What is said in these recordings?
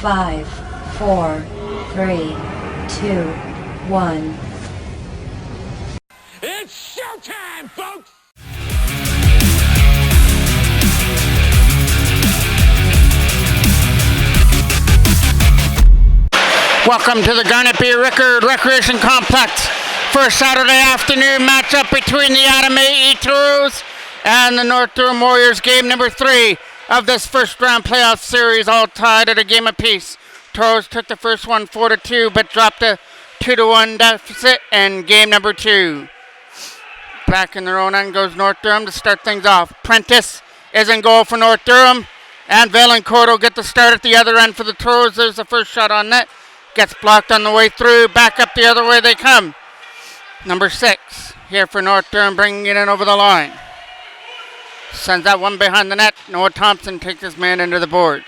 5, 4, 3, 2, 1. It's showtime, folks! Welcome to the Garnet B. Rickard Recreation Complex for a Saturday afternoon matchup between the Adame Toros and the North Durham Warriors. Game number 3 of this first round playoff series, all tied at a game apiece. Toros took the first one 4-2, but dropped a 2-1 deficit in game number 2. Back in their own end goes North Durham to start things off. Prentice is in goal for North Durham, and Valancourt will get the start at the other end for the Toros. There's the first shot on net. Gets blocked on the way through. Back up the other way they come. Number 6 here for North Durham, bringing it in over the line. Sends that one behind the net. Noah Thompson takes his man into the boards.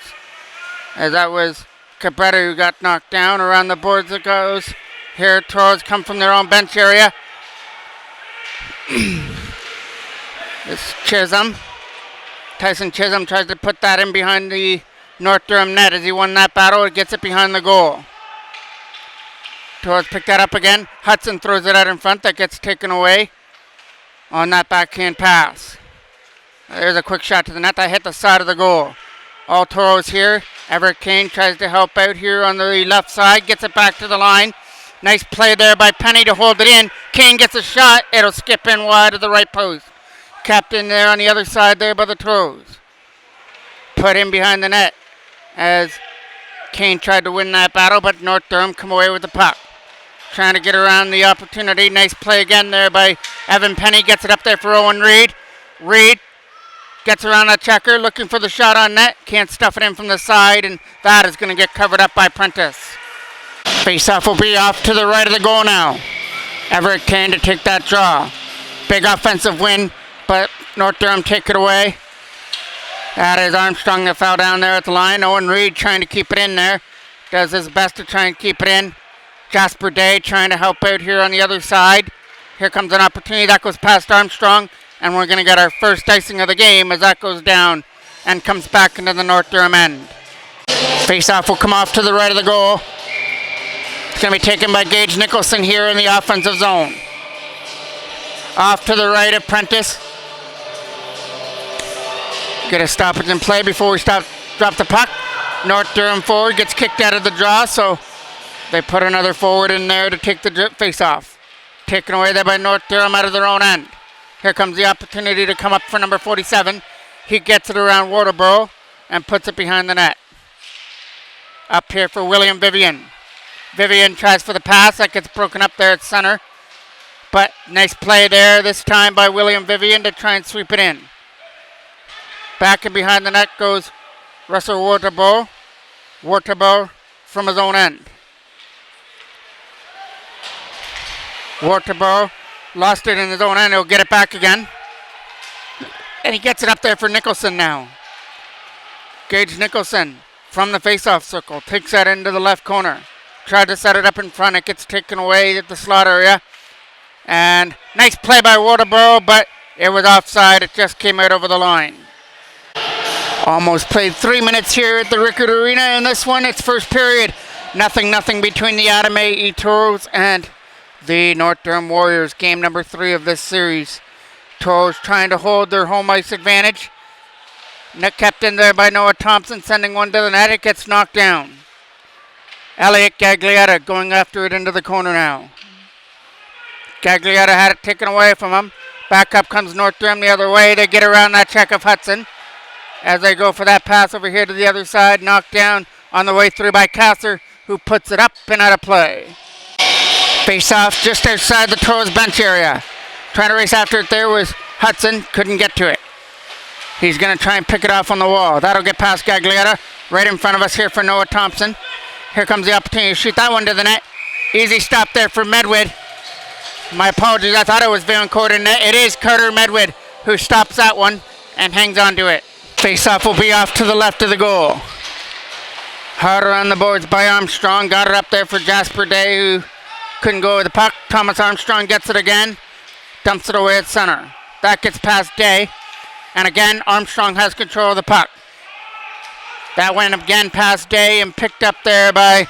As that was Cabrera who got knocked down. Around the boards it goes. Here Toros come from their own bench area. This Chisholm. Tyson Chisholm tries to put that in behind the North Durham net. As he won that battle, it gets it behind the goal. Toros pick that up again. Hudson throws it out in front. That gets taken away on that backhand pass. There's a quick shot to the net that hit the side of the goal. All Toros here. Everett Kane tries to help out here on the left side. Gets it back to the line. Nice play there by Penny to hold it in. Kane gets a shot. It'll skip in wide of the right post. Kept in there on the other side there by the Toros. Put in behind the net as Kane tried to win that battle, but North Durham come away with the puck. Trying to get around the opportunity. Nice play again there by Evan Penny. Gets it up there for Owen Reed. Reed gets around that checker, looking for the shot on net. Can't stuff it in from the side, and that is going to get covered up by Prentice. Face-off will be off to the right of the goal now. Everett Kane to take that draw. Big offensive win, but North Durham take it away. That is Armstrong that fell down there at the line. Owen Reed trying to keep it in there. Does his best to try and keep it in. Jasper Day trying to help out here on the other side. Here comes an opportunity. That goes past Armstrong. And we're going to get our first icing of the game as that goes down and comes back into the North Durham end. Face-off will come off to the right of the goal. It's going to be taken by Gage Nicholson here in the offensive zone. Off to the right of Prentice. Get a stoppage in play before we drop the puck. North Durham forward gets kicked out of the draw, so they put another forward in there to take the face-off. Taken away there by North Durham out of their own end. Here comes the opportunity to come up for number 47. He gets it around Waterborough and puts it behind the net. Up here for William Vivian. Vivian tries for the pass. That gets broken up there at center. But nice play there this time by William Vivian to try and sweep it in. Back and behind the net goes Russell Waterborough. Waterborough from his own end. Waterborough lost it in his own end. He'll get it back again. And he gets it up there for Nicholson now. Gage Nicholson from the face-off circle. Takes that into the left corner. Tried to set it up in front. It gets taken away at the slot area. And nice play by Waterborough, but it was offside. It just came out over the line. Almost played 3 minutes here at the Rickard Arena in this one. It's first period. Nothing between the Adame Toros and the North Durham Warriors. Game number 3 of this series. Toros trying to hold their home ice advantage. Kept in there by Noah Thompson, sending one to the net. It gets knocked down. Elliot Gaglietta going after it into the corner now. Gaglietta had it taken away from him. Back up comes North Durham the other way. They get around that check of Hudson as they go for that pass over here to the other side. Knocked down on the way through by Kasser, who puts it up and out of play. Face-off just outside the Toros bench area. Trying to race after it there was Hudson. Couldn't get to it. He's going to try and pick it off on the wall. That'll get past Gaglietta. Right in front of us here for Noah Thompson. Here comes the opportunity to shoot that one to the net. Easy stop there for Medwood. My apologies. I thought it was Valancourt in net. It is Carter Medwood who stops that one and hangs on to it. Face-off will be off to the left of the goal. Harder on the boards by Armstrong. Got it up there for Jasper Day, who couldn't go with the puck. Thomas Armstrong gets it again. Dumps it away at center. That gets past Day. And again, Armstrong has control of the puck. That went again past Day and picked up there by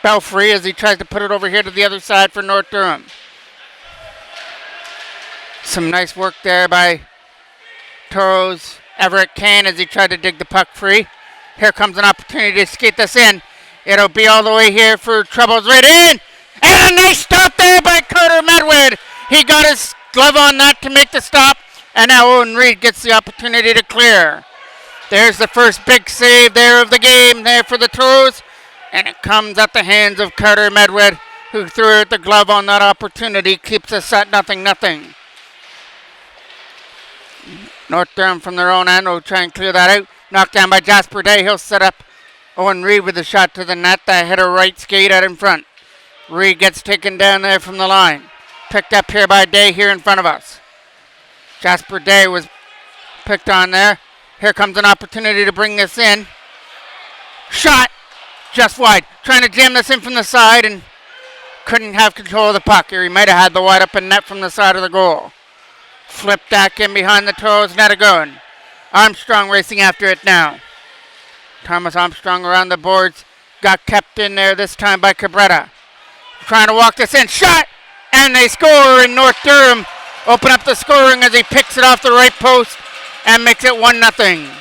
Belfry as he tries to put it over here to the other side for North Durham. Some nice work there by Toros Everett Kane as he tried to dig the puck free. Here comes an opportunity to skate this in. It'll be all the way here for Troubles right in. And a nice stop there by Carter Medwood. He got his glove on that to make the stop. And now Owen Reed gets the opportunity to clear. There's the first big save there of the game there for the Toros. And it comes at the hands of Carter Medwood, who threw out the glove on that opportunity. Keeps us at 0-0. North Durham from their own end will try and clear that out. Knocked down by Jasper Day. He'll set up Owen Reed with a shot to the net. That hit a right skate out in front. Reed gets taken down there from the line. Picked up here by Day here in front of us. Jasper Day was picked on there. Here comes an opportunity to bring this in. Shot just wide. Trying to jam this in from the side and couldn't have control of the puck. Or he might have had the wide open net from the side of the goal. Flipped back in behind the Toros net again. Armstrong racing after it now. Thomas Armstrong around the boards. Got kept in there this time by Cabrera. Trying to walk this in. Shot! And they score in North Durham. Open up the scoring as he picks it off the right post and makes it 1-0.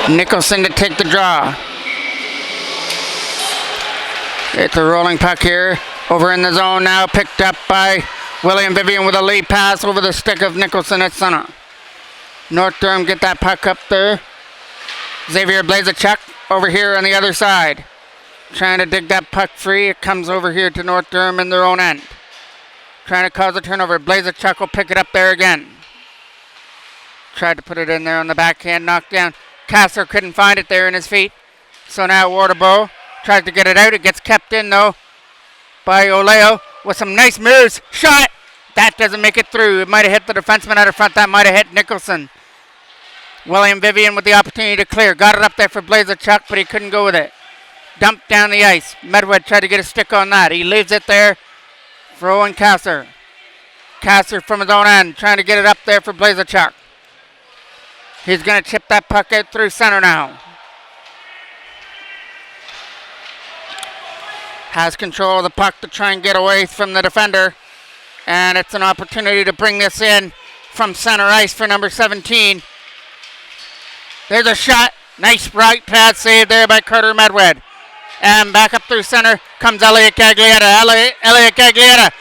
Nicholson to take the draw. It's a rolling puck here. Over in the zone now. Picked up by William Vivian with a lead pass over the stick of Nicholson at center. North Durham get that puck up there. Xavier Blazachuk over here on the other side. Trying to dig that puck free. It comes over here to North Durham in their own end. Trying to cause a turnover. Blazachuk will pick it up there again. Tried to put it in there on the backhand. Knocked down. Castler couldn't find it there in his feet. So now Waterbow tries to get it out. It gets kept in though by Oleo with some nice moves. Shot! That doesn't make it through. It might have hit the defenseman out of front. That might have hit Nicholson. William Vivian with the opportunity to clear. Got it up there for Blazachuk, but he couldn't go with it. Dumped down the ice. Medwood tried to get a stick on that. He leaves it there for Owen Castler. Castler from his own end trying to get it up there for Blazachuk. He's going to chip that puck out through center now. Has control of the puck to try and get away from the defender. And it's an opportunity to bring this in from center ice for number 17. There's a shot. Nice right pad save there by Carter Medwood. And back up through center comes Elliot Gaglietta. Elliot Gaglietta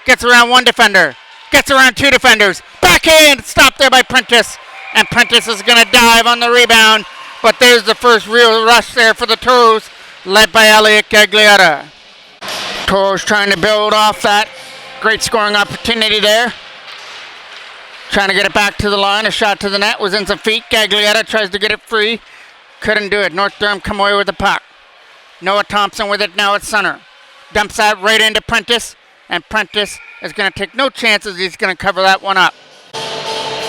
gets around one defender. Gets around two defenders. Backhand stopped there by Prentice. And Prentice is going to dive on the rebound. But there's the first real rush there for the Toros, led by Elliot Gaglietta. Toros trying to build off that great scoring opportunity there. Trying to get it back to the line. A shot to the net was in some feet. Gaglietta tries to get it free. Couldn't do it. North Durham come away with the puck. Noah Thompson with it now at center. Dumps that right into Prentice. And Prentice is going to take no chances. He's going to cover that one up.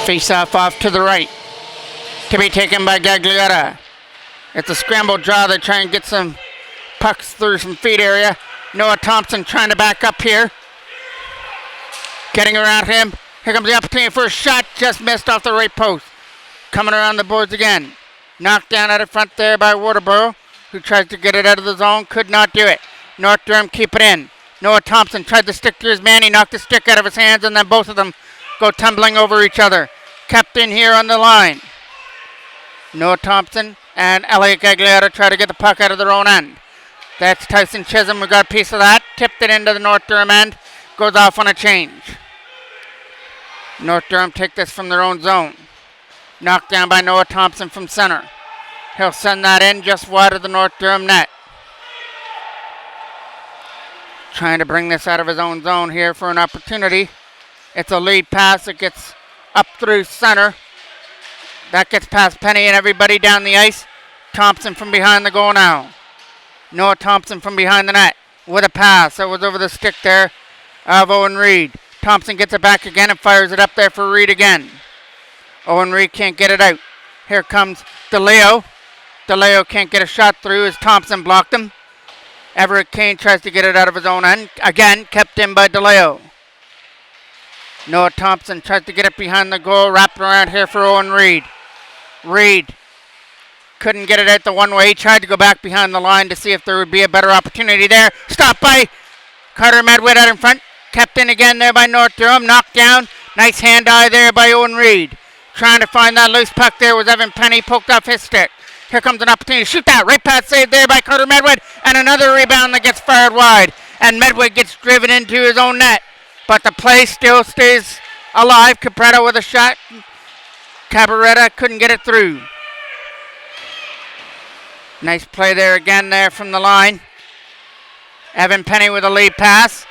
Face off to the right. To be taken by Gaglietta. It's a scramble draw. They try and get some pucks through some feet area. Noah Thompson trying to back up here. Getting around him. Here comes the opportunity for a shot. Just missed off the right post. Coming around the boards again. Knocked down out of front there by Waterborough, who tries to get it out of the zone. Could not do it. North Durham keep it in. Noah Thompson tried to stick to his man. He knocked the stick out of his hands, and then both of them go tumbling over each other. Kept in here on the line. Noah Thompson and Elliot Gaglietta try to get the puck out of their own end. That's Tyson Chisholm. We got a piece of that. Tipped it into the North Durham end. Goes off on a change. North Durham take this from their own zone. Knocked down by Noah Thompson from center. He'll send that in just wide of the North Durham net. Trying to bring this out of his own zone here for an opportunity. It's a lead pass. It gets up through center. That gets past Penny and everybody down the ice. Thompson from behind the goal now. Noah Thompson from behind the net with a pass. That was over the stick there of Owen Reed. Thompson gets it back again and fires it up there for Reed again. Owen Reed can't get it out. Here comes DeLeo. DeLeo can't get a shot through as Thompson blocked him. Everett Kane tries to get it out of his own end. Again, kept in by DeLeo. Noah Thompson tries to get it behind the goal. Wrapped around here for Owen Reed. Reed couldn't get it out the one way. He tried to go back behind the line to see if there would be a better opportunity there. Stopped by Carter Medwid out in front. Kept in again there by North Durham. Knocked down. Nice hand eye there by Owen Reed. Trying to find that loose puck there was Evan Penny. Poked off his stick. Here comes an opportunity to shoot that. Right pass saved there by Carter Medwid. And another rebound that gets fired wide. And Medwid gets driven into his own net. But the play still stays alive. Capretta with a shot. Cabaretta couldn't get it through. Nice play there again there from the line. Evan Penny with a lead pass.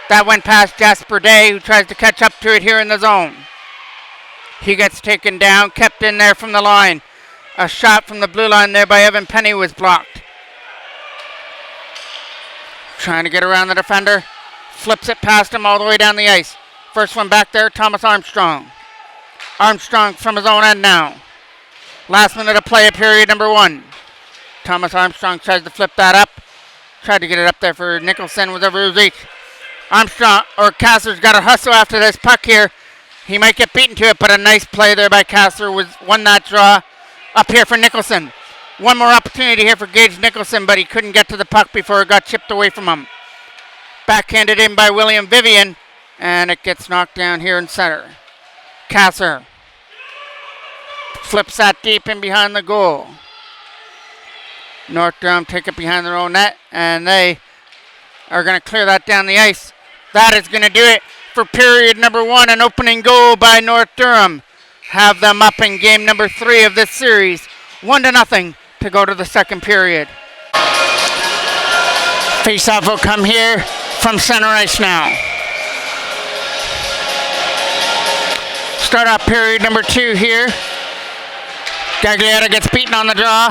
That went past Jasper Day, who tries to catch up to it here in the zone. He gets taken down, kept in there from the line. A shot from the blue line there by Evan Penny was blocked. Trying to get around the defender. Flips it past him all the way down the ice. First one back there, Thomas Armstrong. Armstrong from his own end now. Last minute of play of period number 1. Thomas Armstrong tries to flip that up. Tried to get it up there for Nicholson, was over his reach. Armstrong, or Kassler's got to hustle after this puck here. He might get beaten to it, but a nice play there by Kassler won that draw. Up here for Nicholson. One more opportunity here for Gage Nicholson, but he couldn't get to the puck before it got chipped away from him. Backhanded in by William Vivian, and it gets knocked down here in center. Kassler flips that deep in behind the goal. North Durham take it behind their own net, and they are going to clear that down the ice. That is going to do it for period number 1. An opening goal by North Durham. Have them up in game number 3 of this series. 1-0 to go to the second period. Face-off will come here from center ice now. Start off period number 2 here. Gaglietta gets beaten on the draw.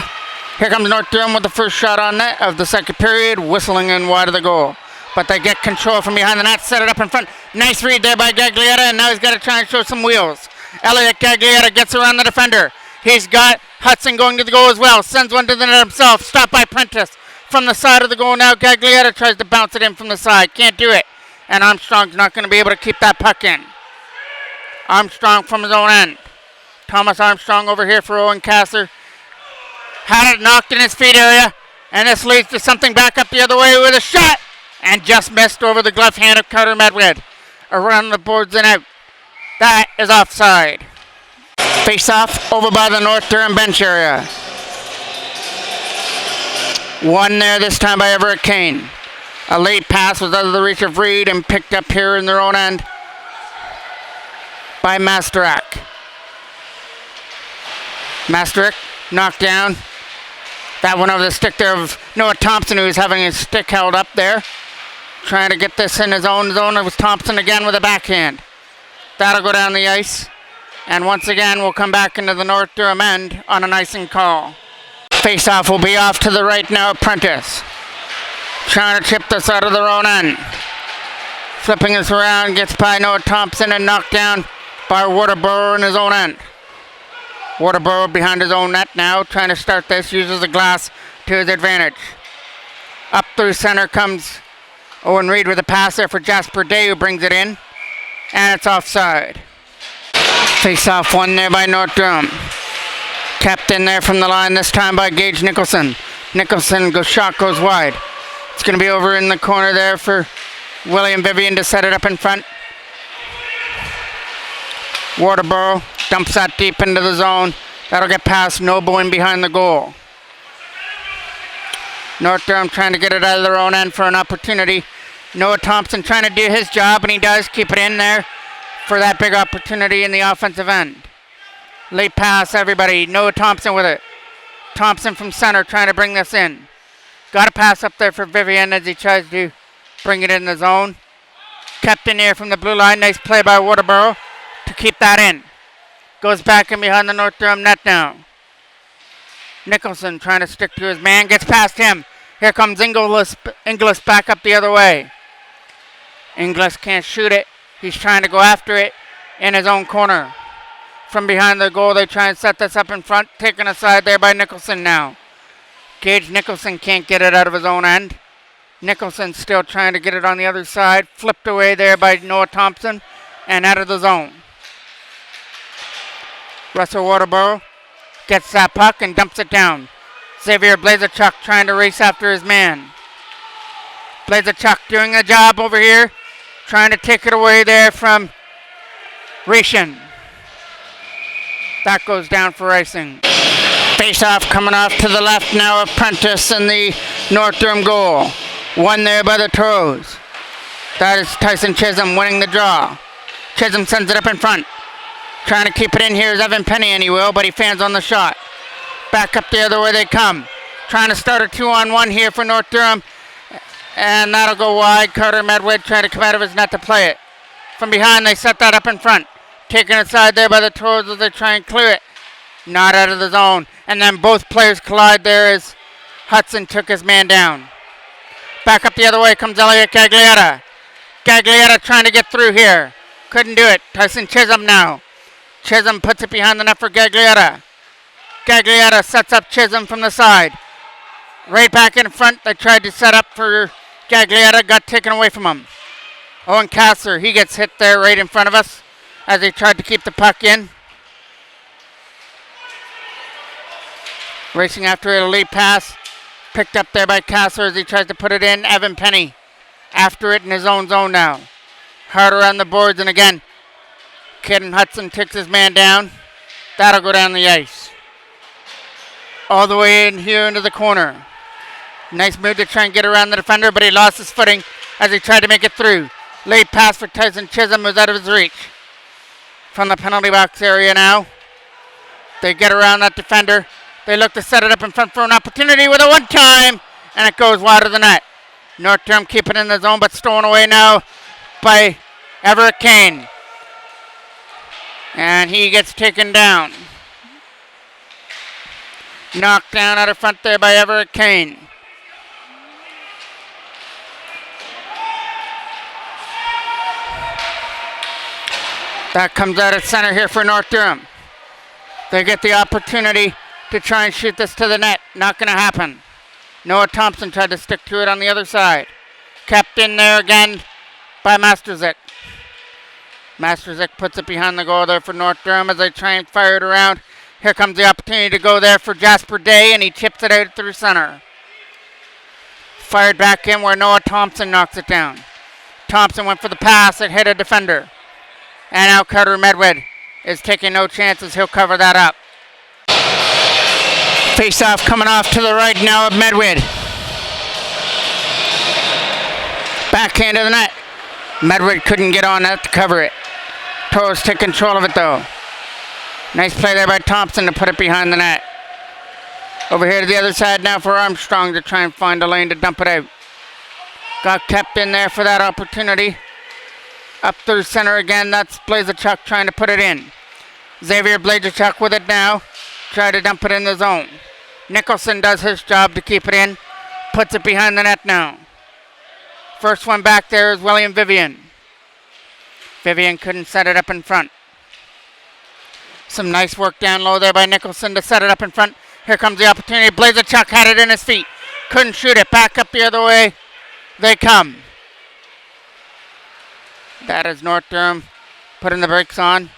Here comes North Durham with the first shot on net of the second period, whistling in wide of the goal. But they get control from behind the net, set it up in front. Nice read there by Gaglietta, and now he's got to try and show some wheels. Elliot Gaglietta gets around the defender. He's got Hudson going to the goal as well. Sends one to the net himself. Stopped by Prentice from the side of the goal now. Gaglietta tries to bounce it in from the side. Can't do it. And Armstrong's not going to be able to keep that puck in. Armstrong from his own end. Thomas Armstrong over here for Owen Kassler. Had it knocked in his feet area. And this leads to something back up the other way with a shot. And just missed over the glove hand of Carter Medwid. Around the boards and out. That is offside. Face off over by the North Durham bench area. One there this time by Everett Kane. A late pass was out of the reach of Reed and picked up here in their own end by Masterak. Masterak knocked down. That one over the stick there of Noah Thompson, who was having his stick held up there. Trying to get this in his own zone. It was Thompson again with a backhand. That'll go down the ice. And once again, we'll come back into the North Durham end on an icing call. Face-off will be off to the right now, Prentice. Trying to chip this out of their own end. Flipping this around, gets by Noah Thompson and knocked down by Waterborough in his own end. Waterborough behind his own net now, trying to start this, uses the glass to his advantage. Up through center comes Owen Reed with a pass there for Jasper Day, who brings it in. And it's offside. Face-off one there by North Durham. Kept in there from the line, this time by Gage Nicholson. Nicholson shot goes wide. It's going to be over in the corner there for William Vivian to set it up in front. Waterborough dumps that deep into the zone. That'll get past Noble in behind the goal. North Durham trying to get it out of their own end for an opportunity. Noah Thompson trying to do his job, and he does keep it in there for that big opportunity in the offensive end. Late pass, everybody. Noah Thompson with it. Thompson from center trying to bring this in. Got a pass up there for Vivian as he tries to bring it in the zone. Kept in here from the blue line. Nice play by Waterboro to keep that in. Goes back in behind the North Durham net now. Nicholson trying to stick to his man. Gets past him. Here comes Inglis back up the other way. Inglis can't shoot it. He's trying to go after it in his own corner. From behind the goal, they try and set this up in front. Taken aside there by Nicholson now. Gage Nicholson can't get it out of his own end. Nicholson still trying to get it on the other side. Flipped away there by Noah Thompson and out of the zone. Russell Waterboro gets that puck and dumps it down. Xavier Blazerchuk trying to race after his man. Blazerchuk doing a job over here. Trying to take it away there from Ration. That goes down for icing. Face-off coming off to the left now of Prentice in the North Durham goal. Won there by the Toros. That is Tyson Chisholm winning the draw. Chisholm sends it up in front. Trying to keep it in here is Evan Penny, and he will, but he fans on the shot. Back up the other way they come. Trying to start a 2-on-1 here for North Durham. And that'll go wide. Carter Medwed trying to come out of his net to play it. From behind, they set that up in front. Taken aside there by the Toros as they try and clear it. Not out of the zone. And then both players collide there as Hudson took his man down. Back up the other way comes Elliot Gaglietta. Gaglietta trying to get through here. Couldn't do it. Tyson Chisholm now. Chisholm puts it behind the net for Gaglietta. Gaglietta sets up Chisholm from the side. Right back in front. They tried to set up for Gaglietta. Got taken away from him. Owen Kassler, he gets hit there right in front of us as he tried to keep the puck in. Racing after it, a lead pass. Picked up there by Kassler as he tries to put it in. Evan Penny after it in his own zone now. Harder on the boards, and again, Caden Hudson takes his man down. That'll go down the ice. All the way in here into the corner. Nice move to try and get around the defender, but he lost his footing as he tried to make it through. Late pass for Tyson Chisholm was out of his reach. From the penalty box area now. They get around that defender. They look to set it up in front for an opportunity with a one-time, and it goes wide of the net. North Durham keep it in the zone, but stolen away now by Everett Kane. And he gets taken down. Knocked down out of front there by Everett Kane. That comes out at center here for North Durham. They get the opportunity to try and shoot this to the net. Not going to happen. Noah Thompson tried to stick to it on the other side. Kept in there again by Masterzik. Masterzik puts it behind the goal there for North Durham as they try and fire it around. Here comes the opportunity to go there for Jasper Day, and he chips it out through center. Fired back in where Noah Thompson knocks it down. Thompson went for the pass. It hit a defender. And now Carter Medwed is taking no chances. He'll cover that up. Face-off coming off to the right now of Medwed. Backhand to the net. Medwed couldn't get on that to cover it. Toros take control of it though. Nice play there by Thompson to put it behind the net. Over here to the other side now for Armstrong to try and find a lane to dump it out. Got kept in there for that opportunity. Up through center again. That's Blazerchuk trying to put it in. Xavier Blazerchuk with it now. Try to dump it in the zone. Nicholson does his job to keep it in. Puts it behind the net now. First one back there is William Vivian. Vivian couldn't set it up in front. Some nice work down low there by Nicholson to set it up in front. Here comes the opportunity. Blazerchuk had it in his feet. Couldn't shoot it. Back up the other way. They come. That is North Durham putting the brakes on.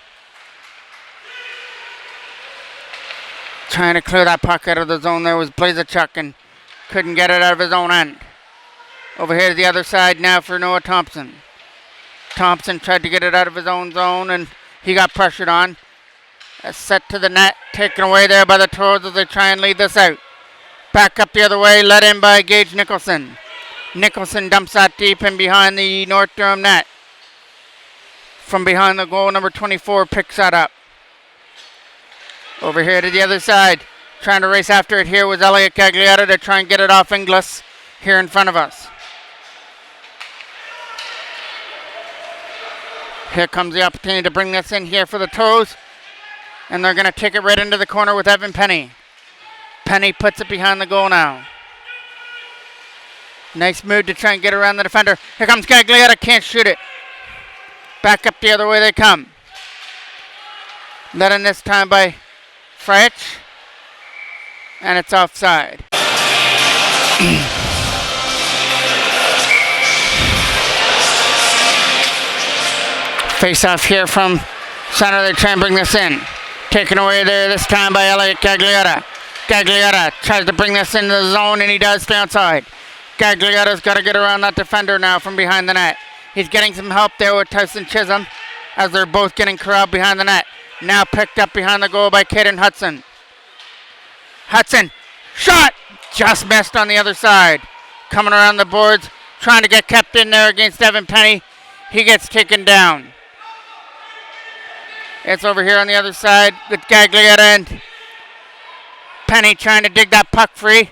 Trying to clear that puck out of the zone there was Blazerchuk and couldn't get it out of his own end. Over here to the other side now for Noah Thompson. Thompson tried to get it out of his own zone and he got pressured on. Set to the net, taken away there by the Toros as they try and lead this out. Back up the other way, led in by Gage Nicholson. Nicholson dumps that deep in behind the North Durham net. From behind the goal, number 24 picks that up. Over here to the other side, trying to race after it here was Elliot Gaglietta to try and get it off Inglis here in front of us. Here comes the opportunity to bring this in here for the Toros. And they're going to take it right into the corner with Evan Penny. Penny puts it behind the goal now. Nice move to try and get around the defender. Here comes Gaglietta, can't shoot it. Back up the other way they come. Led in this time by Fritsch. And it's offside. Face off here from center. They try and bring this in. Taken away there this time by Elliot Gaglietta. Gaglietta tries to bring this into the zone, and he does stay outside. Gaglietta's got to get around that defender now from behind the net. He's getting some help there with Tyson Chisholm as they're both getting corralled behind the net. Now picked up behind the goal by Caden Hudson. Hudson, shot! Just missed on the other side. Coming around the boards, trying to get kept in there against Evan Penny. He gets taken down. It's over here on the other side with Gaglietta and Penny trying to dig that puck free.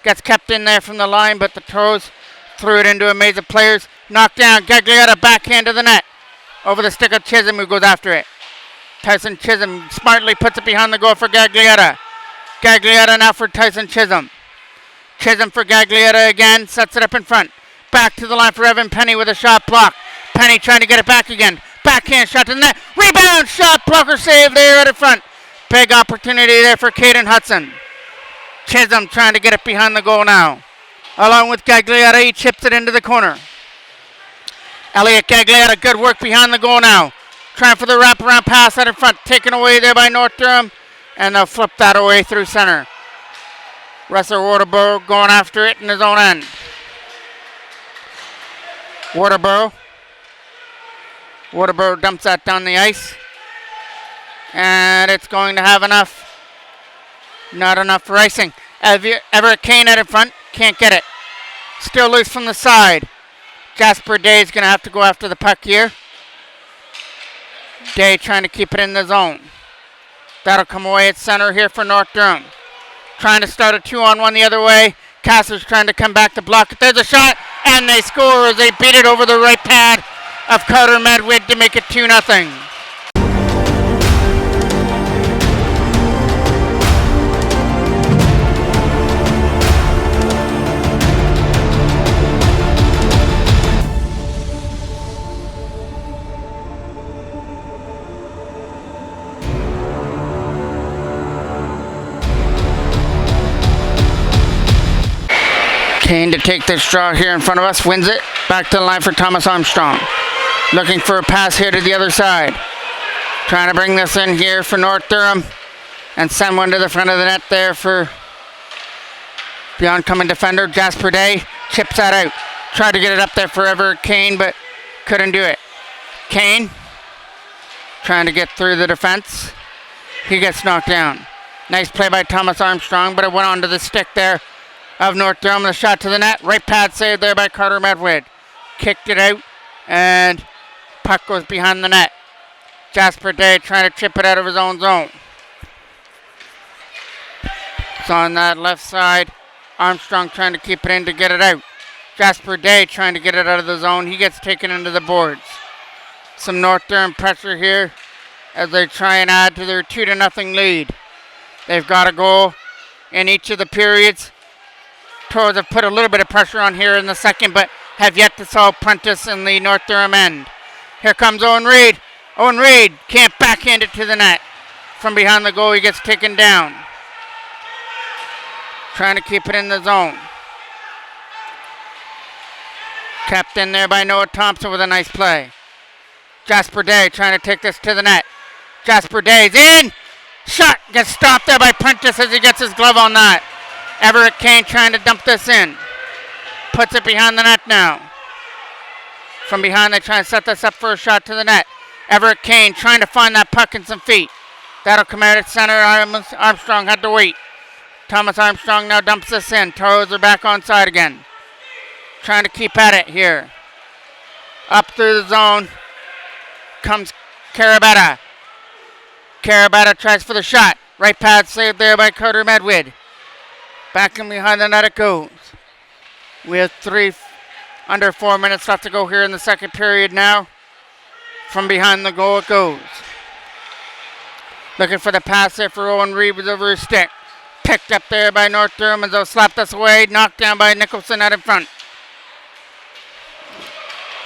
Gets kept in there from the line, but the Toros threw it into a maze of players. Knocked down. Gaglietta backhand to the net. Over the stick of Chisholm, who goes after it. Tyson Chisholm smartly puts it behind the goal for Gaglietta. Gaglietta now for Tyson Chisholm. Chisholm for Gaglietta again. Sets it up in front. Back to the line for Evan Penny with a shot block. Penny trying to get it back again. Backhand shot to the net. Rebound shot. Blocker save there at the front. Big opportunity there for Caden Hudson. Chisholm trying to get it behind the goal now. Along with Gaglietta, he chips it into the corner. Elliot Gaglietta, good work behind the goal now. Trying for the wraparound pass out in front. Taken away there by North Durham. And they'll flip that away through center. Russell Waterborough going after it in his own end. Waterborough dumps that down the ice. And it's going to have enough. Not enough for icing. Everett Kane out in front. Can't get it. Still loose from the side. Jasper Day is going to have to go after the puck here. Day trying to keep it in the zone. That'll come away at center here for North Durham. Trying to start a 2-on-1 the other way. Cassler's trying to come back to block it. There's a shot. And they score as they beat it over the right pad of Carter Medwid to make it 2-0. Kane to take this draw here in front of us. Wins it. Back to the line for Thomas Armstrong. Looking for a pass here to the other side. Trying to bring this in here for North Durham. And send one to the front of the net there for the oncoming defender, Jasper Day. Chips that out. Tried to get it up there for Everett Kane, but couldn't do it. Kane trying to get through the defense. He gets knocked down. Nice play by Thomas Armstrong, but it went onto the stick there of North Durham. The shot to the net. Right pad saved there by Carter Medwid. Kicked it out, and puck goes behind the net. Jasper Day trying to chip it out of his own zone. It's on that left side. Armstrong trying to keep it in to get it out. Jasper Day trying to get it out of the zone. He gets taken into the boards. Some North Durham pressure here as they try and add to their 2-0 lead. They've got a goal in each of the periods. Toros have put a little bit of pressure on here in the second, but have yet to solve Prentice in the North Durham end. Here comes Owen Reed. Owen Reed can't backhand it to the net. From behind the goal, he gets taken down. Trying to keep it in the zone. Kept in there by Noah Thompson with a nice play. Jasper Day trying to take this to the net. Jasper Day's in. Shot gets stopped there by Prentice as he gets his glove on that. Everett Kane trying to dump this in. Puts it behind the net now. From behind, they try and set this up for a shot to the net. Everett Kane trying to find that puck in some feet. That'll come out at center. Armstrong had to wait. Thomas Armstrong now dumps this in. Toros are back on side again. Trying to keep at it here. Up through the zone comes Carabetta. Carabetta tries for the shot. Right pad saved there by Carter Medwid. Back in behind the net it goes. We have under 4 minutes left to go here in the second period now. From behind the goal it goes. Looking for the pass there for Owen Reed was over his stick. Picked up there by North Durham as they'll slap this away. Knocked down by Nicholson out in front.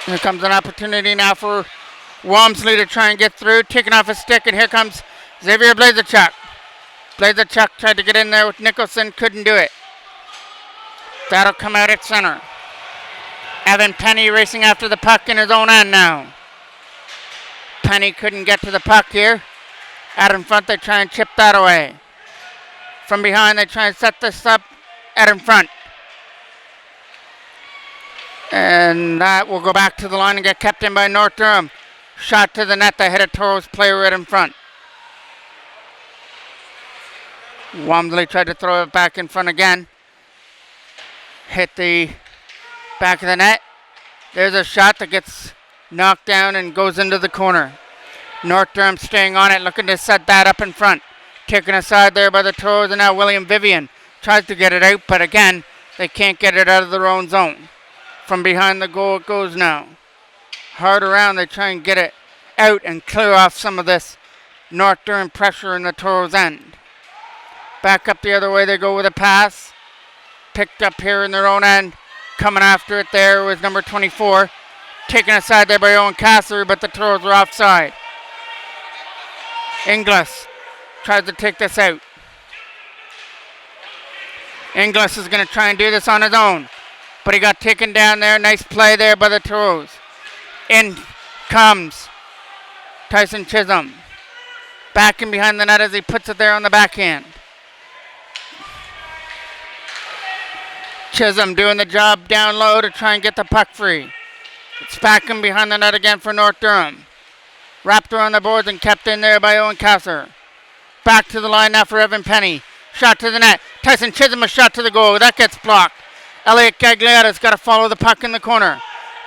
Here comes an opportunity now for Walmsley to try and get through. Taking off his stick, and here comes Xavier Blazachuk. Blazachuk tried to get in there with Nicholson. Couldn't do it. That'll come out at center. Evan Penny racing after the puck in his own end now. Penny couldn't get to the puck here. Out in front, they try and chip that away. From behind, they try and set this up out in front. And that will go back to the line and get kept in by North Durham. Shot to the net, they hit a Toros player right in front. Walmsley tried to throw it back in front again. Hit the back of the net. There's a shot that gets knocked down and goes into the corner. North Durham staying on it, looking to set that up in front. Taken aside there by the Toros, and now William Vivian tries to get it out, but again, they can't get it out of their own zone. From behind the goal it goes now. Hard around, they try and get it out and clear off some of this North Durham pressure in the Toros' end. Back up the other way they go with a pass. Picked up here in their own end. Coming after it there was number 24. Taken aside there by Owen Cassidy, but the Toros were offside. Inglis tries to take this out. Inglis is going to try and do this on his own, but he got taken down there. Nice play there by the Toros. In comes Tyson Chisholm. Back in behind the net as he puts it there on the backhand. Chisholm doing the job down low to try and get the puck free. It's back in behind the net again for North Durham. Wrapped around the boards and kept in there by Owen Kasser. Back to the line now for Evan Penny. Shot to the net. Tyson Chisholm a shot to the goal. That gets blocked. Elliot Gagliarda's got to follow the puck in the corner.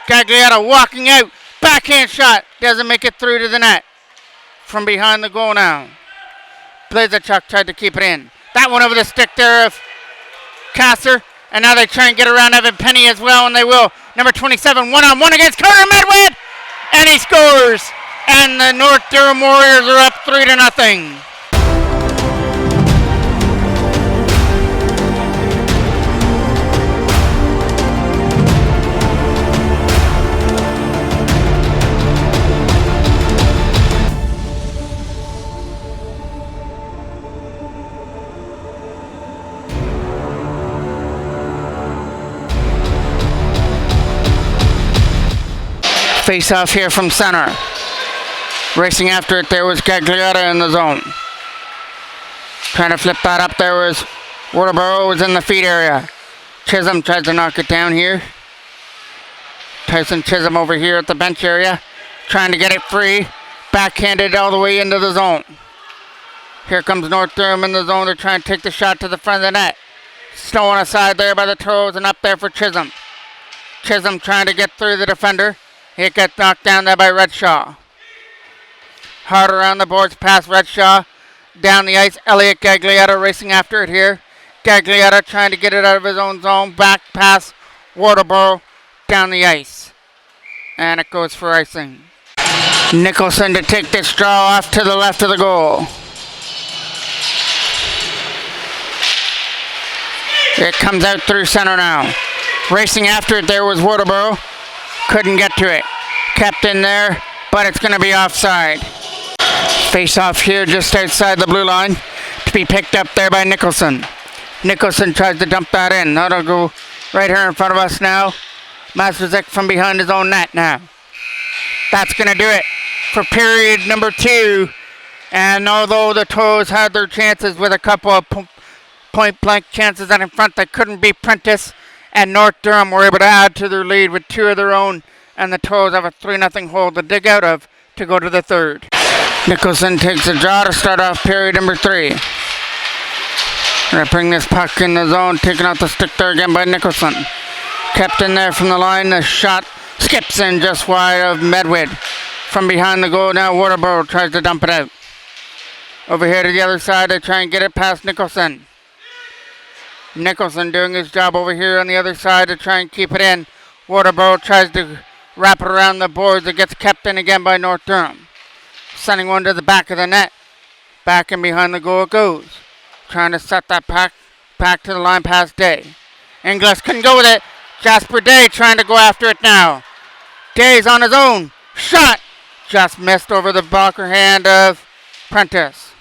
Gagliarda walking out. Backhand shot. Doesn't make it through to the net. From behind the goal now. Blazachuk tried to keep it in. That one over the stick there of Kasser. And now they try and get around Evan Penny as well, and they will. Number 27, one-on-one against Carter Medwid. And he scores. And the North Durham Warriors are up 3-0. Face off here from center. Racing after it there was Gagliarda in the zone. Trying to flip that up there was Waterboro was in the feed area. Chisholm tries to knock it down here. Tyson Chisholm over here at the bench area. Trying to get it free. Backhanded all the way into the zone. Here comes North Durham in the zone. They're trying to take the shot to the front of the net. Stolen aside there by the Toros and up there for Chisholm. Chisholm trying to get through the defender. It gets knocked down there by Redshaw. Hard around the boards past Redshaw. Down the ice, Elliot Gagliarda racing after it here. Gagliarda trying to get it out of his own zone. Back past Waterboro. Down the ice. And it goes for icing. Nicholson to take this draw off to the left of the goal. It comes out through center now. Racing after it there was Waterboro. Couldn't get to it. Kept in there, but it's going to be offside. Face off here just outside the blue line to be picked up there by Nicholson. Nicholson tries to dump that in. That'll go right here in front of us now. Masterzik from behind his own net now. That's going to do it for period number 2. And although the Toros had their chances with a couple of point-blank chances out in front, they couldn't be Prentice. And North Durham were able to add to their lead with 2 of their own. And the Toros have a 3-0 hole to dig out of to go to the third. Nicholson takes a draw to start off period number 3. Gonna bring this puck in the zone, taking out the stick there again by Nicholson. Kept in there from the line, the shot skips in just wide of Medwid. From behind the goal now, Waterboro tries to dump it out. Over here to the other side, they try and get it past Nicholson. Nicholson doing his job over here on the other side to try and keep it in. Waterboro tries to Wrap it around the boards. It gets kept in again by North Durham. Sending one to the back of the net. Back and behind the goal it goes. Trying to set that back to the line past Day. Inglis couldn't go with it. Jasper Day trying to go after it now. Day's on his own. Shot. Just missed over the blocker hand of Prentice.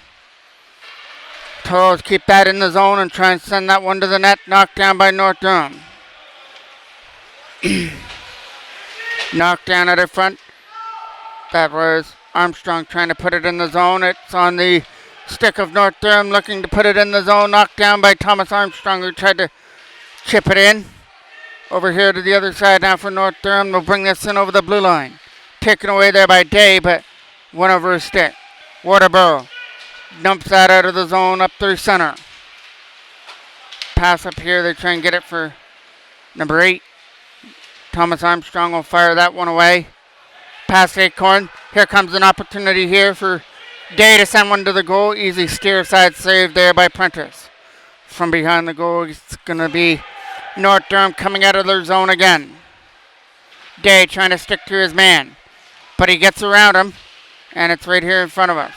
Toros keep that in the zone and try and send that one to the net. Knocked down by North Durham. Knocked down at the front. That was Armstrong trying to put it in the zone. It's on the stick of North Durham looking to put it in the zone. Knocked down by Thomas Armstrong, who tried to chip it in. Over here to the other side now for North Durham. They'll bring this in over the blue line. Taken away there by Day, but went over his stick. Waterboro dumps that out of the zone up through center. Pass up here. They try and get it for number 8. Thomas Armstrong will fire that one away. Past Acorn. Here comes an opportunity here for Day to send one to the goal. Easy steer side save there by Prentice. From behind the goal, it's going to be North Durham coming out of their zone again. Day trying to stick to his man. But he gets around him, and it's right here in front of us.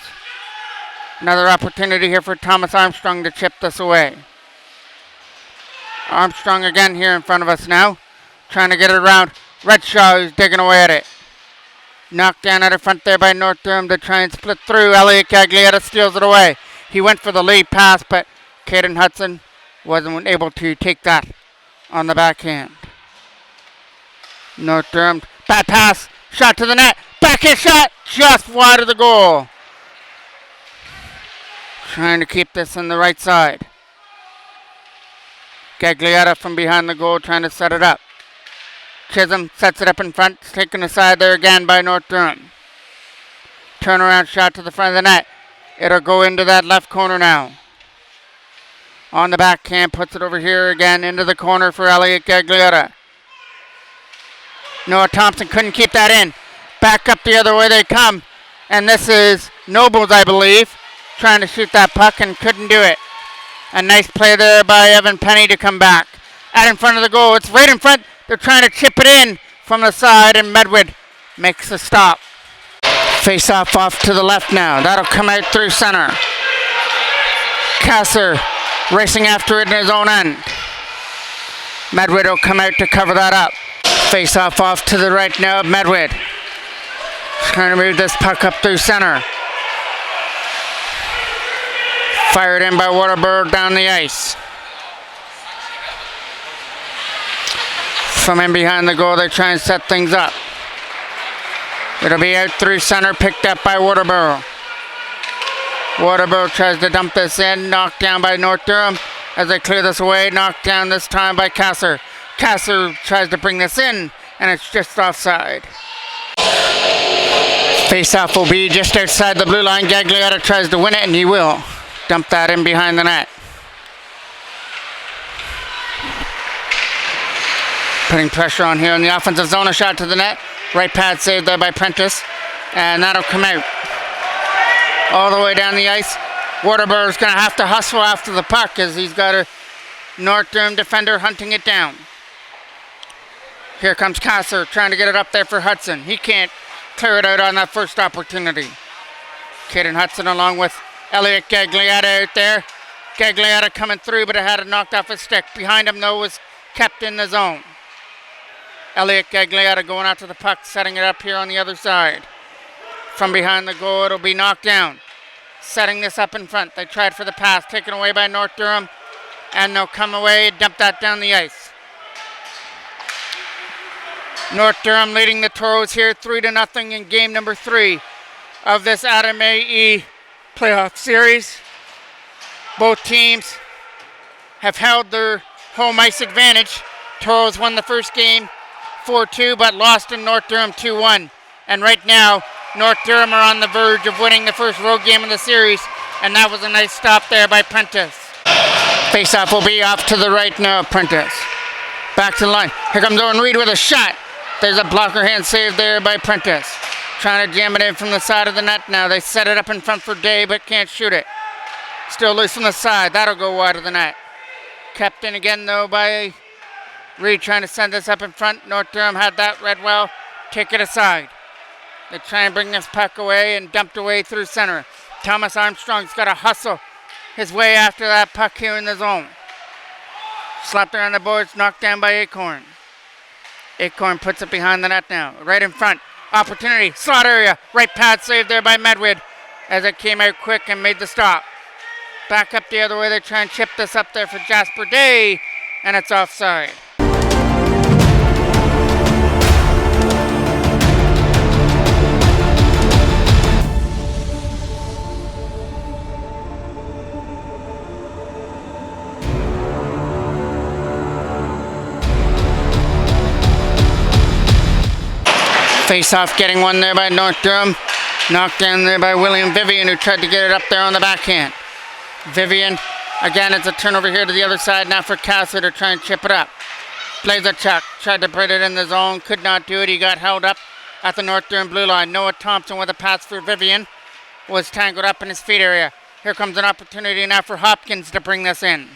Another opportunity here for Thomas Armstrong to chip this away. Armstrong again here in front of us now. Trying to get it around. Redshaw who's digging away at it. Knocked down at the front there by North Durham to try and split through. Elliot Gaglietta steals it away. He went for the lead pass, but Caden Hudson wasn't able to take that on the backhand. North Durham, bad pass, shot to the net. Backhand shot, just wide of the goal. Trying to keep this on the right side. Gaglietta from behind the goal trying to set it up. Chisholm sets it up in front. It's taken aside there again by North Durham. Turnaround shot to the front of the net. It'll go into that left corner now. On the backhand, puts it over here again into the corner for Elliot Gaglietta. Noah Thompson couldn't keep that in. Back up the other way they come. And this is Nobles, I believe, trying to shoot that puck and couldn't do it. A nice play there by Evan Penny to come back. Out in front of the goal. It's right in front. They're trying to chip it in from the side, and Medwood makes a stop. Face off to the left now. That'll come out through center. Kasser racing after it in his own end. Medwood will come out to cover that up. Face off to the right now. Medwood trying to move this puck up through center. Fired in by Waterboro down the ice. From in behind the goal, they try and set things up. It'll be out through center, picked up by Waterboro. Waterboro tries to dump this in, knocked down by North Durham as they clear this away. Knocked down this time by Kasser. Kasser tries to bring this in, and it's just offside. Face-off will be just outside the blue line. Gaglietta tries to win it, and he will. Dump that in behind the net. Putting pressure on here in the offensive zone. A shot to the net. Right pad saved there by Prentice. And that'll come out. All the way down the ice. Waterboro's going to have to hustle after the puck as he's got a North Durham defender hunting it down. Here comes Kasser trying to get it up there for Hudson. He can't clear it out on that first opportunity. Caden Hudson along with Elliot Gaglietta out there. Gaglietta coming through, but it had it knocked off his stick. Behind him, though, was kept in the zone. Elliot Gaglietta going after the puck, setting it up here on the other side. From behind the goal, it'll be knocked down. Setting this up in front. They tried for the pass, taken away by North Durham. And they'll come away, dump that down the ice. North Durham leading the Toros here 3-0 in game number 3 of this Adam A.E. playoff series. Both teams have held their home ice advantage. Toros won the first game 4-2, but lost in North Durham 2-1. And right now, North Durham are on the verge of winning the first road game of the series, and that was a nice stop there by Prentice. Face-off will be off to the right now, Prentice. Back to the line. Here comes Owen Reed with a shot. There's a blocker hand save there by Prentice. Trying to jam it in from the side of the net now. They set it up in front for Day, but can't shoot it. Still loose from the side. That'll go wide of the net. Kept in again, though, by Reed trying to send this up in front. North Durham had that read well. Take it aside. They try and bring this puck away and dumped away through center. Thomas Armstrong's got to hustle his way after that puck here in the zone. Slapped around the boards, knocked down by Acorn. Acorn puts it behind the net now. Right in front. Opportunity. Slot area. Right pad saved there by Medwid as it came out quick and made the stop. Back up the other way. They try and chip this up there for Jasper Day. And it's offside. Face-off getting one there by North Durham. Knocked down there by William Vivian, who tried to get it up there on the backhand. Vivian, again, it's a turnover here to the other side now for Casser to try and chip it up. Blazerchuk tried to put it in the zone, could not do it. He got held up at the North Durham blue line. Noah Thompson with a pass for Vivian was tangled up in his feet area. Here comes an opportunity now for Hopkins to bring this in.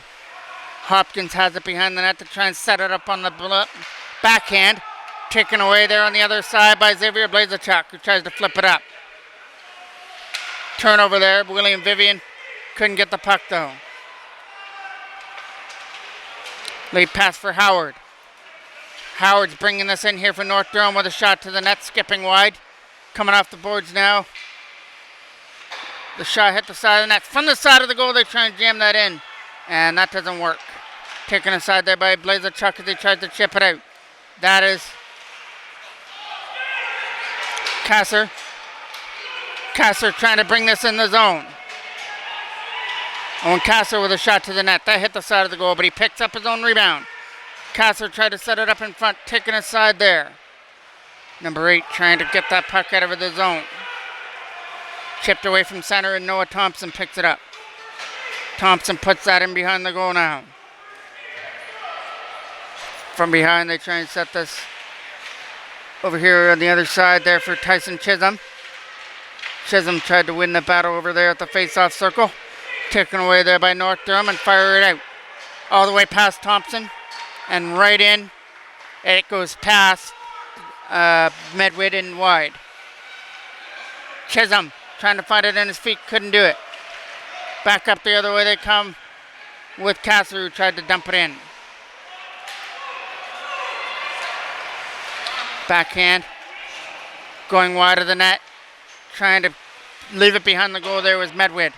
Hopkins has it behind the net to try and set it up on the backhand. Taken away there on the other side by Xavier Blazerchuk, who tries to flip it up. Turnover there. William Vivian couldn't get the puck though. Late pass for Howard. Howard's bringing this in here for North Durham with a shot to the net, skipping wide. Coming off the boards now. The shot hit the side of the net. From the side of the goal, they try and jam that in. And that doesn't work. Taken aside there by Blazerchuk as he tries to chip it out. That is Kasser. Kasser trying to bring this in the zone. Owen Kasser with a shot to the net. That hit the side of the goal, but he picks up his own rebound. Kasser tried to set it up in front, taking aside there. Number 8 trying to get that puck out of the zone. Chipped away from center, and Noah Thompson picks it up. Thompson puts that in behind the goal now. From behind, they try and set this over here on the other side there for Tyson Chisholm. Chisholm tried to win the battle over there at the face-off circle. Taken away there by North Durham and fire it out. All the way past Thompson and right in. It goes past Medwid and wide. Chisholm trying to find it in his feet, couldn't do it. Back up the other way they come with Kasser, who tried to dump it in. Backhand, going wide of the net, trying to leave it behind the goal there was Medwid.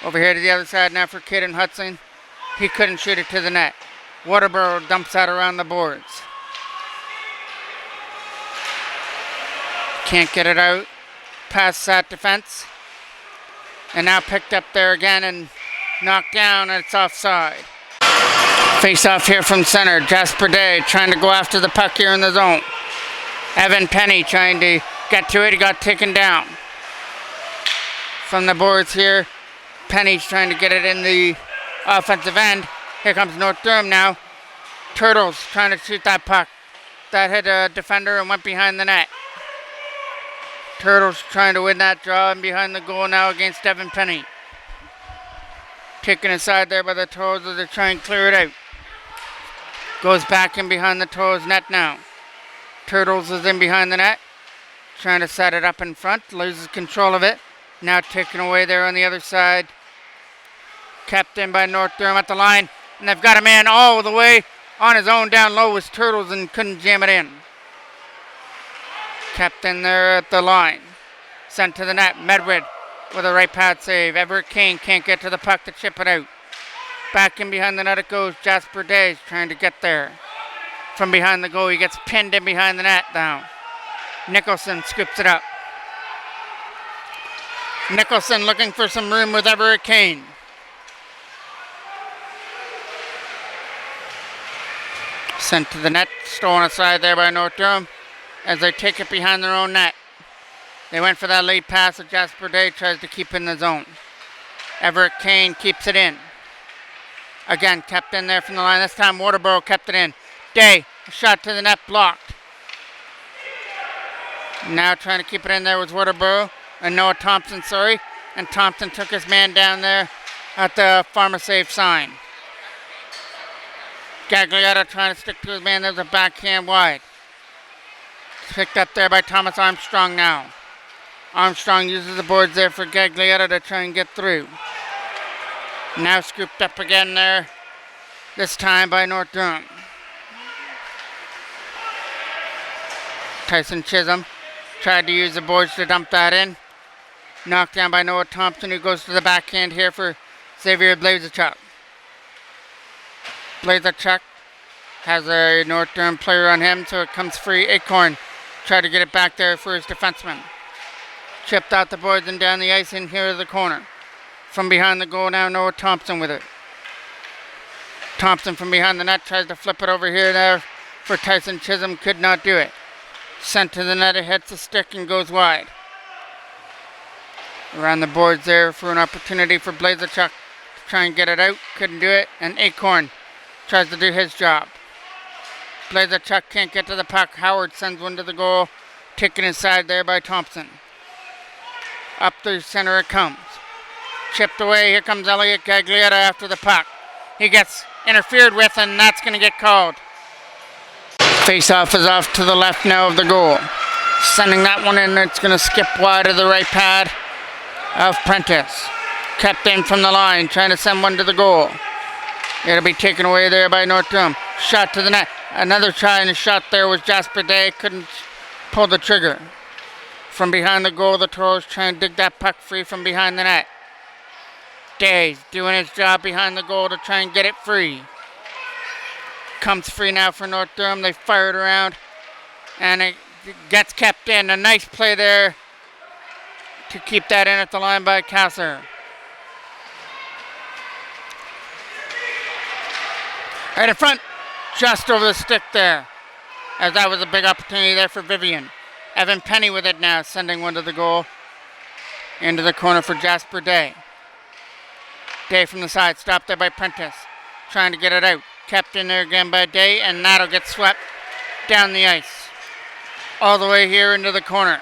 Over here to the other side now for Caden Hudson. He couldn't shoot it to the net. Waterboro dumps that around the boards. Can't get it out. Past that defense. And now picked up there again and knocked down, and it's offside. Face off here from center. Jasper Day trying to go after the puck here in the zone. Evan Penny trying to get to it. He got taken down. From the boards here, Penny's trying to get it in the offensive end. Here comes North Durham now. Turtles trying to shoot that puck. That hit a defender and went behind the net. Turtles trying to win that draw and behind the goal now against Evan Penny. Taken aside there by the Toros as they try and clear it out. Goes back in behind the Toros net now. Turtles is in behind the net. Trying to set it up in front. Loses control of it. Now taken away there on the other side. Kept in by North Durham at the line. And they've got a man all the way on his own down low with Turtles and couldn't jam it in. Kept in there at the line. Sent to the net. Medwid with a right pad save. Everett Kane can't get to the puck to chip it out. Back in behind the net it goes. Jasper Days trying to get there. From behind the goal, he gets pinned in behind the net now. Nicholson scoops it up. Nicholson looking for some room with Everett Kane. Sent to the net. Stolen aside there by North Durham as they take it behind their own net. They went for that late pass that Jasper Day tries to keep in the zone. Everett Kane keeps it in. Again, kept in there from the line. This time Waterboro kept it in. Day, a shot to the net, blocked. Now trying to keep it in there was Waterboro. And Noah Thompson, sorry. And Thompson took his man down there at the Pharma Save sign. Gaglietta trying to stick to his man. There's a backhand wide. Picked up there by Thomas Armstrong now. Armstrong uses the boards there for Gaglietta to try and get through. Now scooped up again there, this time by North Durham. Tyson Chisholm tried to use the boards to dump that in. Knocked down by Noah Thompson, who goes to the backhand here for Xavier Blazachuk. Blazachuk has a North Durham player on him, so it comes free. Acorn tried to get it back there for his defenseman. Chipped out the boards and down the ice in here to the corner. From behind the goal now, Noah Thompson with it. Thompson from behind the net tries to flip it over here there for Tyson Chisholm. Could not do it. Sent to the net, it hits the stick and goes wide. Around the boards there for an opportunity for Blazachuk to try and get it out. Couldn't do it. And Acorn tries to do his job. Blazachuk can't get to the puck. Howard sends one to the goal. Taken inside there by Thompson. Up the center it comes. Chipped away. Here comes Elliot Gaglietta after the puck. He gets interfered with, and that's going to get called. Face-off is off to the left now of the goal. Sending that one in. It's going to skip wide of the right pad of Prentice. Kept in from the line, trying to send one to the goal. It'll be taken away there by North Durham. Shot to the net. Another try and a shot there was Jasper Day. Couldn't pull the trigger. From behind the goal, the Toros trying to dig that puck free from behind the net. Day's doing his job behind the goal to try and get it free. Comes free now for North Durham. They fire it around, and it gets kept in. A nice play there to keep that in at the line by Kasser. Right in front, just over the stick there, as that was a big opportunity there for Vivian. Evan Penny with it now, sending one to the goal. Into the corner for Jasper Day. Day from the side, stopped there by Prentice. Trying to get it out. Kept in there again by Day, and that'll get swept down the ice. All the way here into the corner.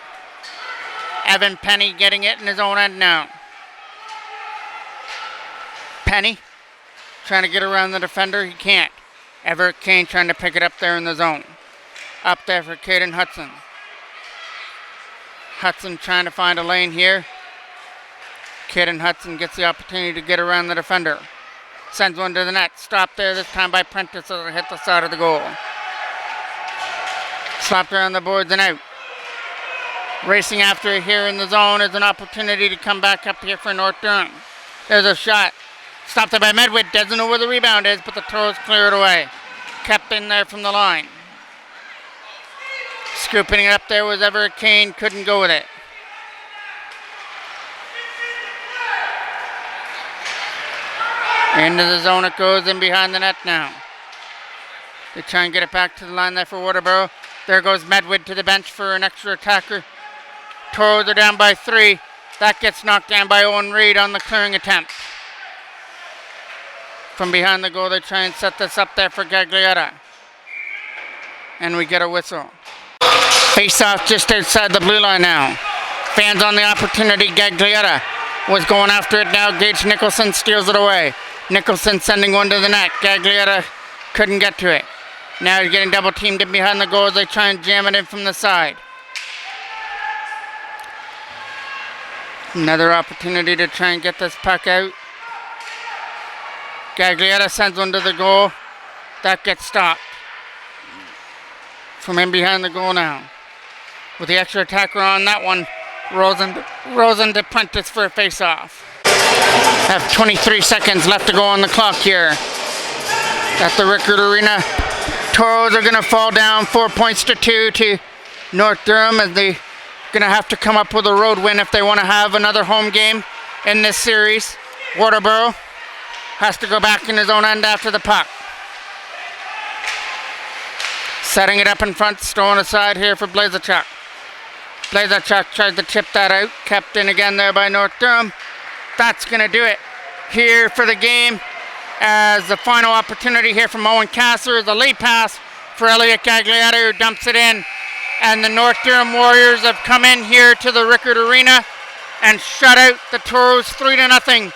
Evan Penny getting it in his own end now. Penny trying to get around the defender. He can't. Everett Kane trying to pick it up there in the zone. Up there for Caden Hudson. Hudson trying to find a lane here. Caden Hudson gets the opportunity to get around the defender. Sends one to the net. Stopped there this time by Prentice as it hit the side of the goal. Slapped around the boards and out. Racing after it here in the zone is an opportunity to come back up here for North Durham. There's a shot. Stopped there by Medwid. Doesn't know where the rebound is, but the Toros clear it away. Kept in there from the line. Scooping it up there was Everett Kane. Couldn't go with it. Into the zone it goes, in behind the net now. They try and get it back to the line there for Waterboro. There goes Medwid to the bench for an extra attacker. Toros are down by 3. That gets knocked down by Owen Reed on the clearing attempt. From behind the goal, they try and set this up there for Gaglietta. And we get a whistle. Face off just outside the blue line now. Fans on the opportunity. Gaglietta was going after it now. Gage Nicholson steals it away. Nicholson sending one to the net. Gaglietta couldn't get to it. Now he's getting double teamed in behind the goal as they try and jam it in from the side. Another opportunity to try and get this puck out. Gaglietta sends one to the goal. That gets stopped. From in behind the goal now. With the extra attacker on that one, Rosen Prentice for a face-off. Have 23 seconds left to go on the clock here at the Rickard Arena. Toros are going to fall down 4 points to 2 to North Durham, as they're going to have to come up with a road win if they want to have another home game in this series. Waterboro has to go back in his own end after the puck. Setting it up in front, stolen aside here for Blazachuk. Blazachuk tried to chip that out, kept in again there by North Durham. That's going to do it here for the game, as the final opportunity here from Owen Kasser is a late pass for Elliot Gaglietta, who dumps it in. And the North Durham Warriors have come in here to the Rickard Arena and shut out the Toros 3-0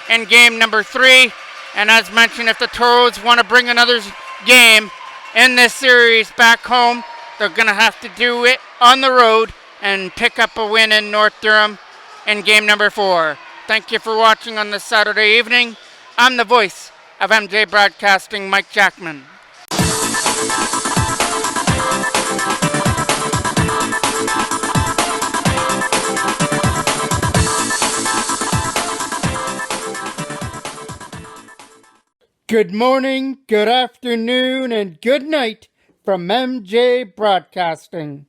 in game number 3. And as mentioned, if the Toros want to bring another game in this series back home, They're going to have to do it on the road and pick up a win in North Durham in game number 4. Thank you for watching on this Saturday evening. I'm the voice of MJ Broadcasting, Mike Jackman. Good morning, good afternoon, and good night from MJ Broadcasting.